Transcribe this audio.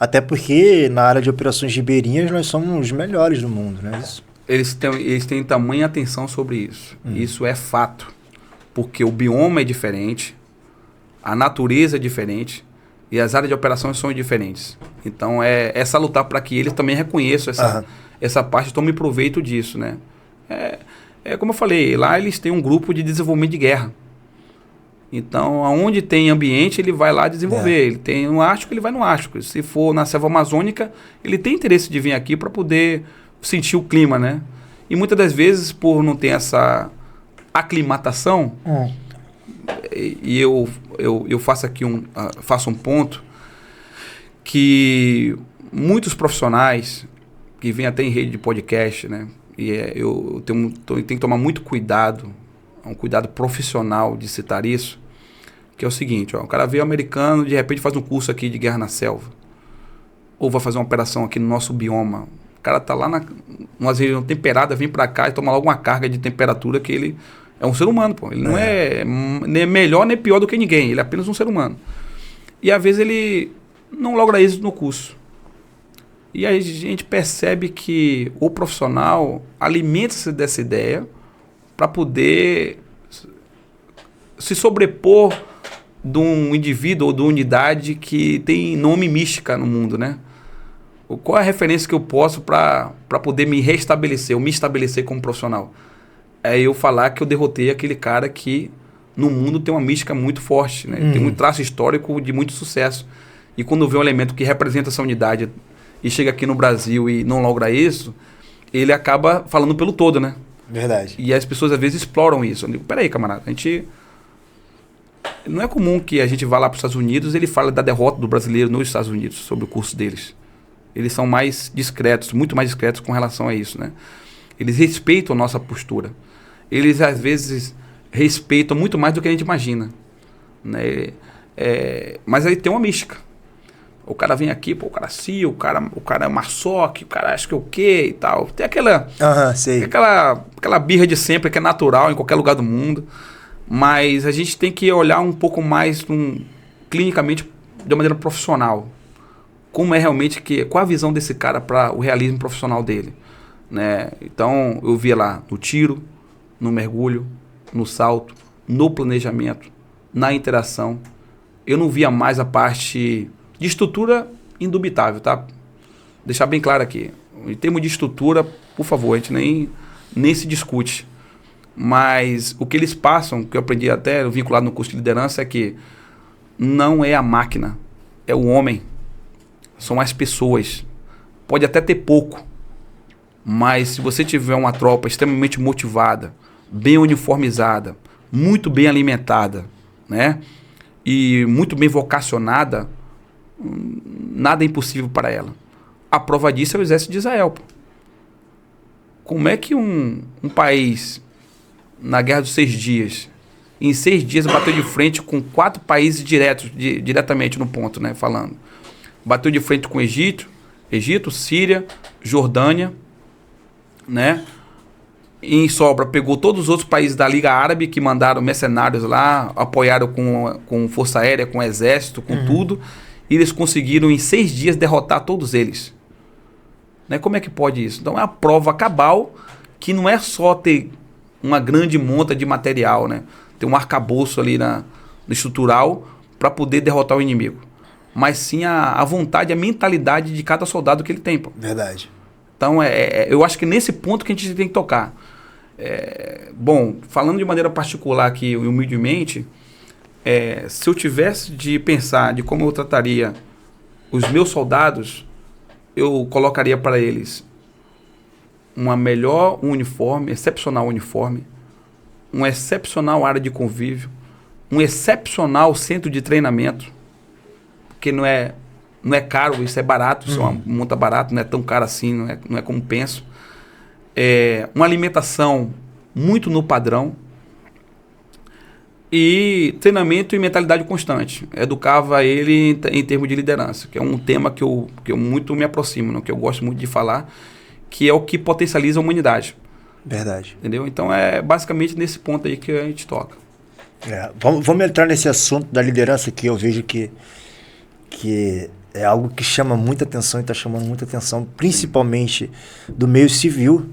Até porque na área de operações ribeirinhas nós somos os melhores do mundo, né? Eles têm tamanha atenção sobre isso. Isso é fato. Porque o bioma é diferente, a natureza é diferente e as áreas de operações são diferentes. Então é salutar para que eles também reconheçam essa parte e tomem proveito disso, né? Como eu falei, lá eles têm um grupo de desenvolvimento de guerra. Então, aonde tem ambiente, ele vai lá desenvolver. Ele tem no Ártico, ele vai no Ártico. Se for na selva amazônica, ele tem interesse de vir aqui para poder sentir o clima, né? E muitas das vezes, por não ter essa aclimatação, e eu faço aqui faço um ponto que muitos profissionais que vêm até em rede de podcast, né? E eu tenho que tomar muito cuidado, um cuidado profissional de citar isso, que é o seguinte, o cara vê o americano, de repente faz um curso aqui de guerra na selva, ou vai fazer uma operação aqui no nosso bioma. O cara tá lá numa região temperada, vem para cá e toma logo uma carga de temperatura que ele é um ser humano, pô. Ele não é nem melhor nem pior do que ninguém, ele é apenas um ser humano. E às vezes ele não logra êxito no curso. E aí a gente percebe que o profissional alimenta-se dessa ideia para poder se sobrepor de um indivíduo ou de uma unidade que tem nome mística no mundo, né? Qual é a referência que eu posso para poder me restabelecer, ou me estabelecer como profissional? É eu falar que eu derrotei aquele cara que no mundo tem uma mística muito forte, né? Tem um traço histórico de muito sucesso. E quando vê um elemento que representa essa unidade e chega aqui no Brasil e não logra isso, ele acaba falando pelo todo, né? Verdade. E as pessoas às vezes exploram isso. Eu digo, peraí, camarada, não é comum que a gente vá lá para os Estados Unidos e ele fale da derrota do brasileiro nos Estados Unidos, sobre o curso deles. Eles são mais discretos, muito mais discretos com relação a isso, né? Eles respeitam a nossa postura. Eles, às vezes, respeitam muito mais do que a gente imagina, né? Mas aí tem uma mística. O cara vem aqui, pô, o cara é marçoque, o cara acha que é o quê e tal. Tem sei. aquela birra de sempre que é natural em qualquer lugar do mundo. Mas a gente tem que olhar um pouco mais clinicamente, de uma maneira profissional. Como é realmente qual a visão desse cara para o realismo profissional dele, né? Então, eu via lá no tiro, no mergulho, no salto, no planejamento, na interação. Eu não via mais a parte de estrutura indubitável, tá? Deixar bem claro aqui. Em termos de estrutura, por favor, a gente nem se discute. Mas o que eles passam, que eu aprendi até vinculado no curso de liderança, é que não é a máquina, é o homem. São as pessoas. Pode até ter pouco, mas se você tiver uma tropa extremamente motivada, bem uniformizada, muito bem alimentada, né? E muito bem vocacionada, nada é impossível para ela. A prova disso é o exército de Israel. Pô. Como é que um país, na Guerra dos 6 Dias, em 6 dias bateu de frente com 4 países diretamente no ponto, né, falando. Bateu de frente com Egito, Síria, Jordânia, né? E em sobra, pegou todos os outros países da Liga Árabe que mandaram mercenários lá, apoiaram com força aérea, com exército, com tudo. E eles conseguiram, em 6 dias, derrotar todos eles. Né? Como é que pode isso? Então, é uma prova cabal que não é só ter uma grande monta de material, né? Ter um arcabouço ali no estrutural para poder derrotar o inimigo. Mas sim a vontade, a mentalidade de cada soldado que ele tem. Pô. Verdade. Então, eu acho que nesse ponto que a gente tem que tocar. Bom, falando de maneira particular aqui, humildemente, se eu tivesse de pensar de como eu trataria os meus soldados, eu colocaria para eles um uniforme, excepcional uniforme, uma excepcional área de convívio, um excepcional centro de treinamento, porque não é caro, isso é barato, isso é uma monta barata, não é tão caro assim, não é como penso. Uma alimentação muito no padrão e treinamento e mentalidade constante. Educava ele em termos de liderança, que é um tema que eu muito me aproximo, né, que eu gosto muito de falar, que é o que potencializa a humanidade. Verdade. Entendeu? Então é basicamente nesse ponto aí que a gente toca. Vamos entrar nesse assunto da liderança que eu vejo que é algo que chama muita atenção e está chamando muita atenção, principalmente do meio civil,